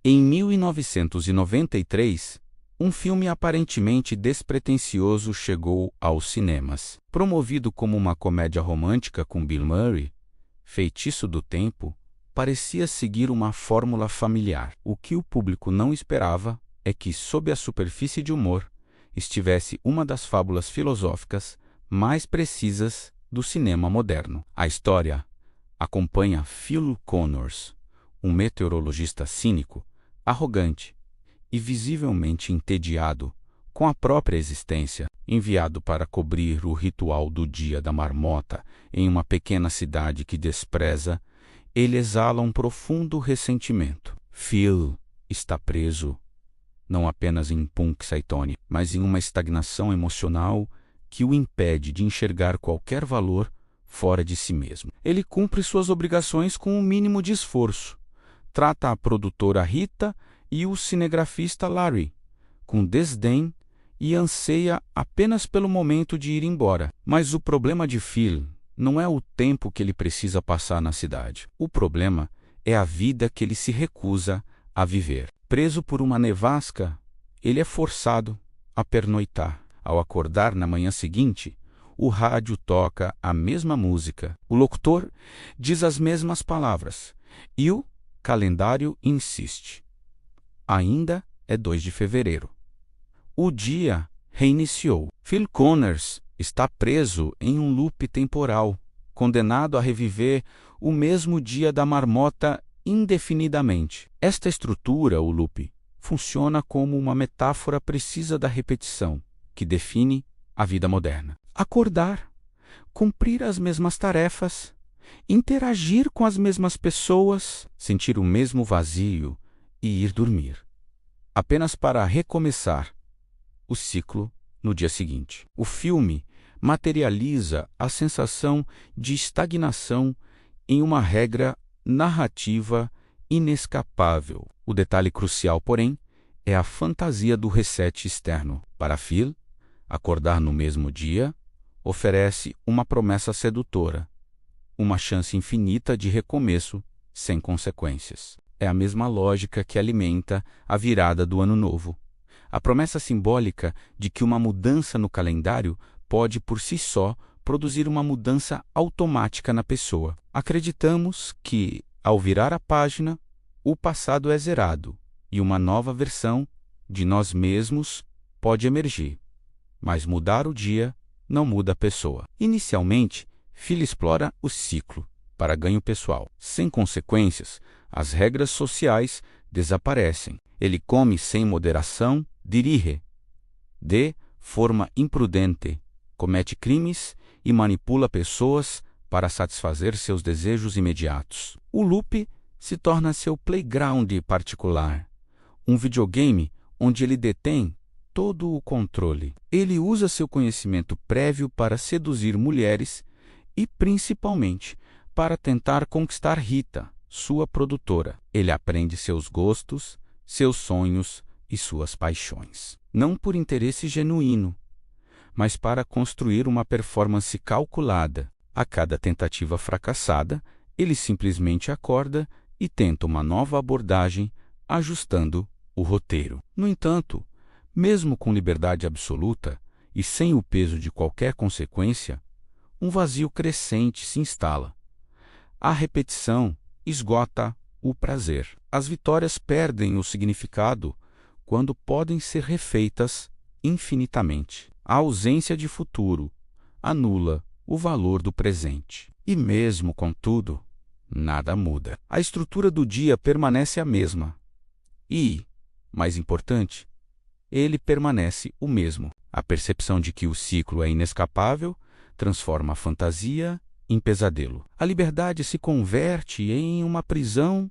Em 1993, um filme aparentemente despretensioso chegou aos cinemas. Promovido como uma comédia romântica com Bill Murray, Feitiço do Tempo parecia seguir uma fórmula familiar. O que o público não esperava é que, sob a superfície de humor, estivesse uma das fábulas filosóficas mais precisas do cinema moderno. A história acompanha Phil Connors, um meteorologista cínico, arrogante e visivelmente entediado com a própria existência, enviado para cobrir o ritual do Dia da Marmota em uma pequena cidade que despreza. Ele exala um profundo ressentimento. Phil está preso não apenas em Punxsutawney, mas em uma estagnação emocional que o impede de enxergar qualquer valor fora de si mesmo. Ele cumpre suas obrigações com o mínimo de esforço. Trata a produtora Rita e o cinegrafista Larry com desdém e anseia apenas pelo momento de ir embora. Mas o problema de Phil não é o tempo que ele precisa passar na cidade. O problema é a vida que ele se recusa a viver. Preso por uma nevasca, ele é forçado a pernoitar. Ao acordar na manhã seguinte, o rádio toca a mesma música. O locutor diz as mesmas palavras e o calendário insiste. Ainda é 2 de fevereiro. O dia reiniciou. Phil Connors está preso em um loop temporal, condenado a reviver o mesmo Dia da Marmota indefinidamente. Esta estrutura, o loop, funciona como uma metáfora precisa da repetição, que define a vida moderna. Acordar, cumprir as mesmas tarefas, interagir com as mesmas pessoas, sentir o mesmo vazio e ir dormir, apenas para recomeçar o ciclo no dia seguinte. O filme materializa a sensação de estagnação em uma regra narrativa inescapável. O detalhe crucial, porém, é a fantasia do reset externo. Para Phil, acordar no mesmo dia oferece uma promessa sedutora, uma chance infinita de recomeço sem consequências. É a mesma lógica que alimenta a virada do Ano Novo. A promessa simbólica de que uma mudança no calendário pode, por si só, produzir uma mudança automática na pessoa. Acreditamos que, ao virar a página, o passado é zerado e uma nova versão de nós mesmos pode emergir. Mas mudar o dia não muda a pessoa. Inicialmente, Phil explora o ciclo para ganho pessoal. Sem consequências, as regras sociais desaparecem. Ele come sem moderação, dirige de forma imprudente, comete crimes e manipula pessoas para satisfazer seus desejos imediatos. O loop se torna seu playground particular, um videogame onde ele detém todo o controle. Ele usa seu conhecimento prévio para seduzir mulheres e, principalmente, para tentar conquistar Rita, sua produtora. Ele aprende seus gostos, seus sonhos e suas paixões. Não por interesse genuíno, mas para construir uma performance calculada. A cada tentativa fracassada, ele simplesmente acorda e tenta uma nova abordagem, ajustando o roteiro. No entanto, mesmo com liberdade absoluta e sem o peso de qualquer consequência, um vazio crescente se instala. A repetição esgota o prazer. As vitórias perdem o significado quando podem ser refeitas infinitamente. A ausência de futuro anula o valor do presente. E mesmo, contudo, nada muda. A estrutura do dia permanece a mesma. E, mais importante, ele permanece o mesmo. A percepção de que o ciclo é inescapável transforma a fantasia em pesadelo. A liberdade se converte em uma prisão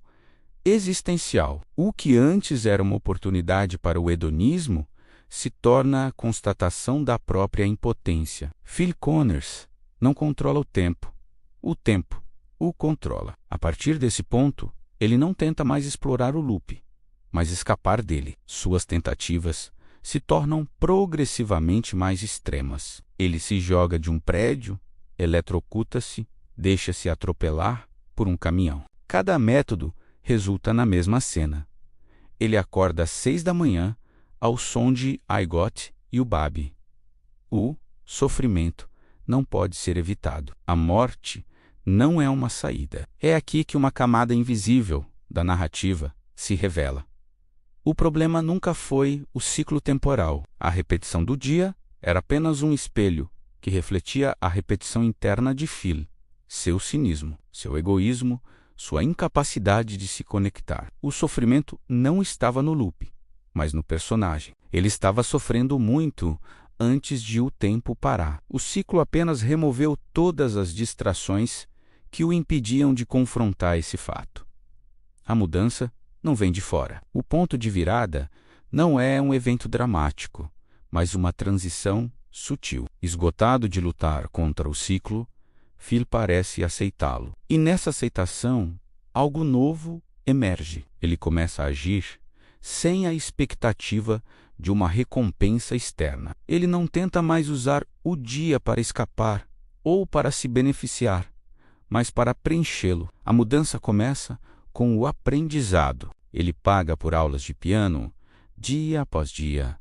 existencial. O que antes era uma oportunidade para o hedonismo se torna a constatação da própria impotência. Phil Connors não controla o tempo o controla. A partir desse ponto, ele não tenta mais explorar o loop, mas escapar dele. Suas tentativas se tornam progressivamente mais extremas. Ele se joga de um prédio, eletrocuta-se, deixa-se atropelar por um caminhão. Cada método resulta na mesma cena. ele acorda às 6 da manhã ao som de I Got You Baby. O sofrimento não pode ser evitado. A morte não é uma saída. É aqui que uma camada invisível da narrativa se revela. O problema nunca foi o ciclo temporal. A repetição do dia era apenas um espelho que refletia a repetição interna de Phil, seu cinismo, seu egoísmo, sua incapacidade de se conectar. O sofrimento não estava no loop, mas no personagem. Ele estava sofrendo muito antes de o tempo parar. O ciclo apenas removeu todas as distrações que o impediam de confrontar esse fato. A mudança não vem de fora. O ponto de virada não é um evento dramático, mas uma transição sutil. Esgotado de lutar contra o ciclo, Phil parece aceitá-lo. E nessa aceitação, algo novo emerge. Ele começa a agir sem a expectativa de uma recompensa externa. Ele não tenta mais usar o dia para escapar ou para se beneficiar, mas para preenchê-lo. A mudança começa com o aprendizado. Ele paga por aulas de piano, dia após dia,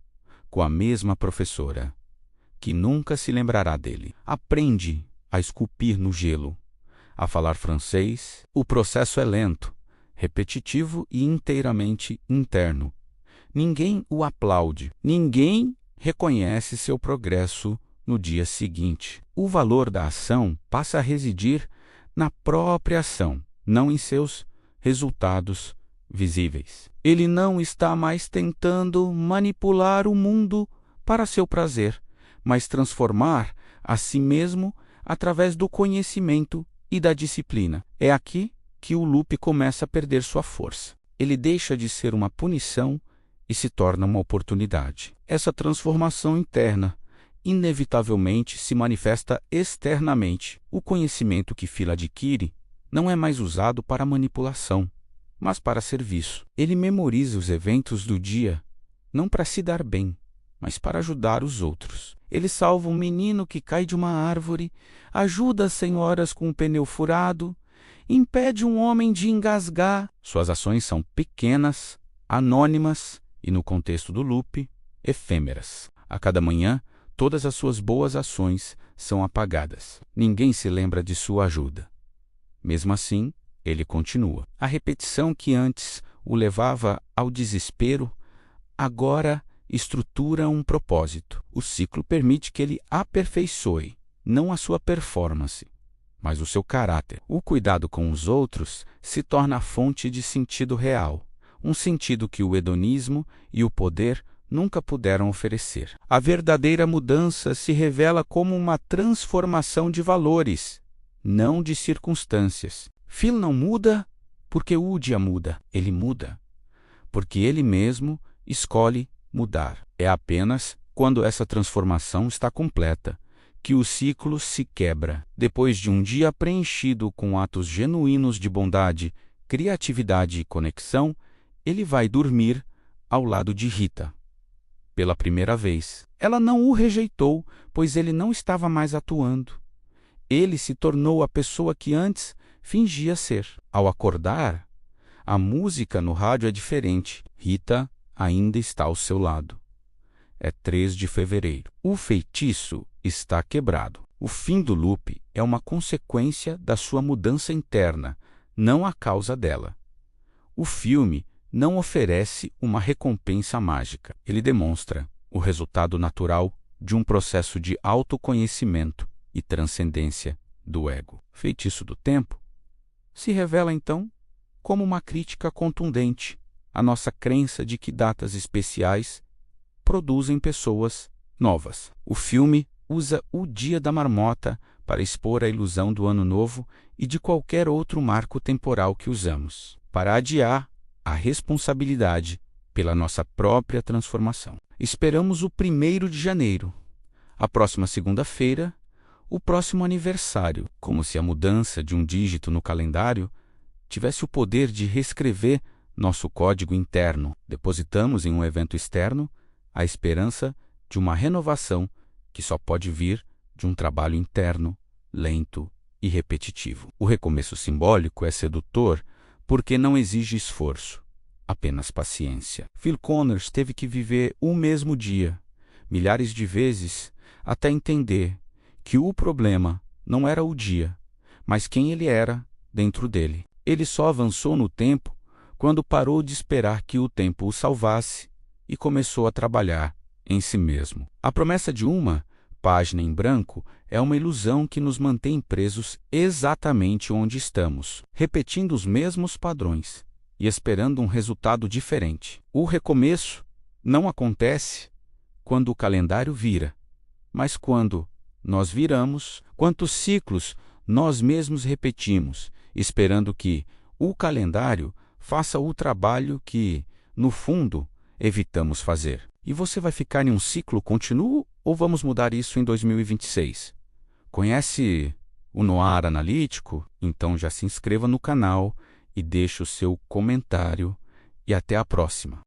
com a mesma professora, que nunca se lembrará dele. Aprende a esculpir no gelo, a falar francês. O processo é lento, repetitivo e inteiramente interno. Ninguém o aplaude, ninguém reconhece seu progresso no dia seguinte. O valor da ação passa a residir na própria ação, não em seus resultados visíveis. Ele não está mais tentando manipular o mundo para seu prazer, mas transformar a si mesmo através do conhecimento e da disciplina. É aqui que o loop começa a perder sua força. Ele deixa de ser uma punição e se torna uma oportunidade. Essa transformação interna inevitavelmente se manifesta externamente. O conhecimento que Phil adquire não é mais usado para manipulação, mas para serviço. Ele memoriza os eventos do dia, não para se dar bem, mas para ajudar os outros. Ele salva um menino que cai de uma árvore, ajuda as senhoras com um pneu furado, impede um homem de engasgar. Suas ações são pequenas, anônimas e, no contexto do loop, efêmeras. A cada manhã, todas as suas boas ações são apagadas. Ninguém se lembra de sua ajuda. Mesmo assim, ele continua. A repetição que antes o levava ao desespero, agora estrutura um propósito. O ciclo permite que ele aperfeiçoe, não a sua performance, mas o seu caráter. O cuidado com os outros se torna a fonte de sentido real, um sentido que o hedonismo e o poder nunca puderam oferecer. A verdadeira mudança se revela como uma transformação de valores, não de circunstâncias. Phil não muda porque o dia muda. Ele muda porque ele mesmo escolhe mudar. É apenas quando essa transformação está completa que o ciclo se quebra. Depois de um dia preenchido com atos genuínos de bondade, criatividade e conexão, ele vai dormir ao lado de Rita. Pela primeira vez. Ela não o rejeitou, pois ele não estava mais atuando. Ele se tornou a pessoa que antes fingia ser. Ao acordar, a música no rádio é diferente. Rita ainda está ao seu lado. É 3 de fevereiro. O feitiço está quebrado. O fim do loop é uma consequência da sua mudança interna, não a causa dela. O filme não oferece uma recompensa mágica. Ele demonstra o resultado natural de um processo de autoconhecimento e transcendência do ego. Feitiço do Tempo se revela, então, como uma crítica contundente à nossa crença de que datas especiais produzem pessoas novas. O filme usa o Dia da Marmota para expor a ilusão do Ano Novo e de qualquer outro marco temporal que usamos, para adiar a responsabilidade pela nossa própria transformação. Esperamos o 1º de janeiro, a próxima segunda-feira, o próximo aniversário, como se a mudança de um dígito no calendário tivesse o poder de reescrever nosso código interno. Depositamos em um evento externo a esperança de uma renovação que só pode vir de um trabalho interno, lento e repetitivo. O recomeço simbólico é sedutor porque não exige esforço, apenas paciência. Phil Connors teve que viver o mesmo dia, milhares de vezes, até entender que o problema não era o dia, mas quem ele era dentro dele. Ele só avançou no tempo quando parou de esperar que o tempo o salvasse e começou a trabalhar em si mesmo. A promessa de uma página em branco é uma ilusão que nos mantém presos exatamente onde estamos, repetindo os mesmos padrões e esperando um resultado diferente. O recomeço não acontece quando o calendário vira, mas quando nós viramos. Quantos ciclos nós mesmos repetimos, esperando que o calendário faça o trabalho que, no fundo, evitamos fazer. E você vai ficar em um ciclo contínuo ou vamos mudar isso em 2026? Conhece o Noir Analítico? Então já se inscreva no canal e deixe o seu comentário e até a próxima.